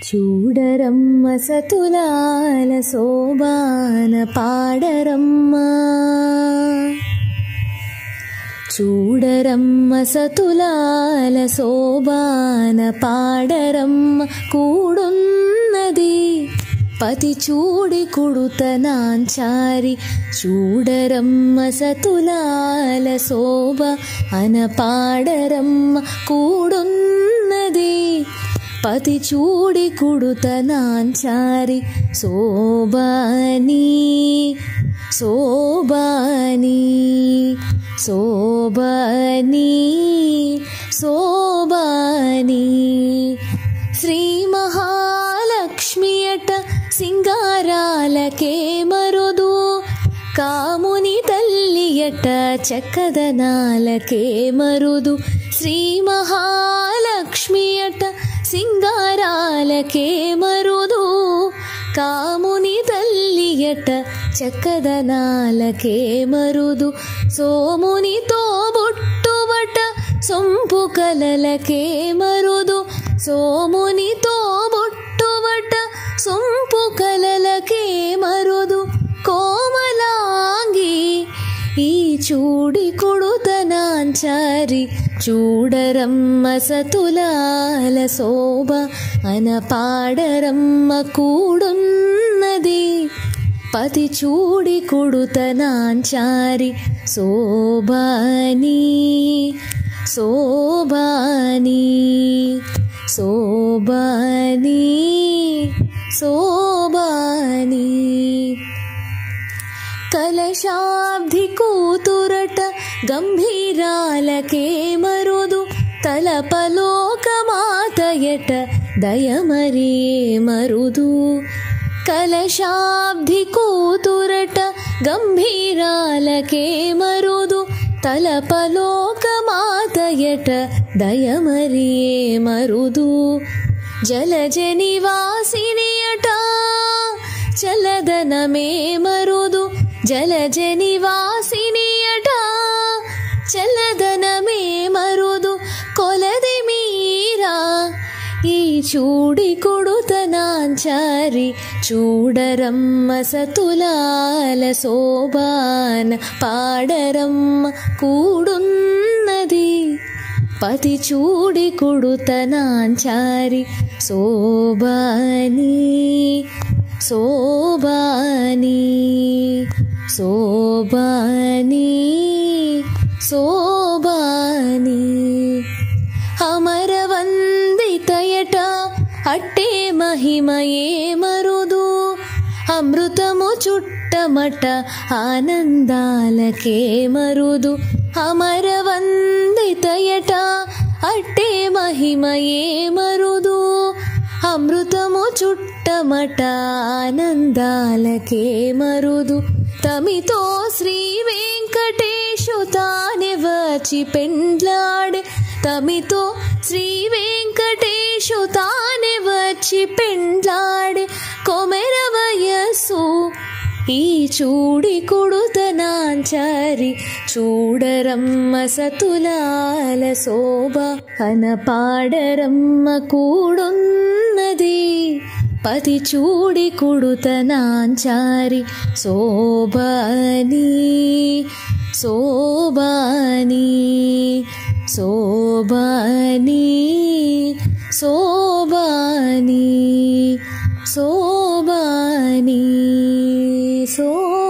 చూడరమ్మ సతులాల శోభాన పాడరమ్మ, చూడరమ్మ సతులాల శోభాన పాడరమ్మ. కూడున్నది పతి చూడి కుడుతనాంచారి, చూడరమ్మ సతులాల శోభ అన పాడరమ్మ. కూడున్నది పతి చూడి కుడుతనాంచారి, శోభాని శోభాని శోభాని శోభాని. శ్రీ మహాలక్ష్మియట సింగారాలకే మరుదు, కాముని తల్లియట చక్కదనాలకే మరుదు. శ్రీ మహాలక్ష్మియట సింగారాలకే మరుదు, కాముని తల్లియట చక్కదనాలకే మరుదు. సోమునితో బొట్టుబట సొంపు కలలకే మరుదు, సోమునితో బొట్టుబట సొంపు కలలకే మరుదు. కోమలాంగి ఈ చూడి కుడుతనాంచారి, చూడరమ్మ సతులాల శోభ అన పాడరమ్మ. కూడున్నది పతి చూడి కుడుతనాంచారి, శోభాని శోభాని శోభాని శోభాని. కలశాబ్ది కూతురట గంభీరాలకే మరుదు, తలపలోకమాతయట దయమరియే మరుదు. కలశాబ్ది కూతురట గంభీరాలకే మరుదు, తలపలోకమాతయట దయమరియే మరుదు. జలజ నివాసినియట చల్లదనమే మరుదు, జలజ నివాసినియట చల్లదనమే మరుదు. కొలది మీరా ఈ చూడి కుడుతనాంచారి, చూడరమ్మ సతులాల శోభాన పాడరమ్మ. కూడున్నది పతి చూడి కుడుతనాంచారి, శోభాని శోభాని శోభాని శోభాని. అమరవందితయట అట్టే మహిమయే మరుదు, అమృతము చుట్టమట ఆనందాలకే మరుదు. అమరవందితయట అట్టే మహిమయే మరుదు, అమృతము చుట్టమట ఆనందాలకే మరుదు. తమితో శ్రీ వెంకటేశు తానే వచ్చి పెండ్లాడే, తమితో శ్రీ వెంకటేశు తానే వచ్చి పెండ్లాడే. కొమెర వయస్సు ఈ చూడి కుడుతనాంచారి, చూడరమ్మ సతులాల శోభ అన పాడరమ్మ. కూడున్నది పతి చూడి కుడుతనాంచారి, శోభాని శోభాని శోభాని శోభాని శోభాని శోభాని.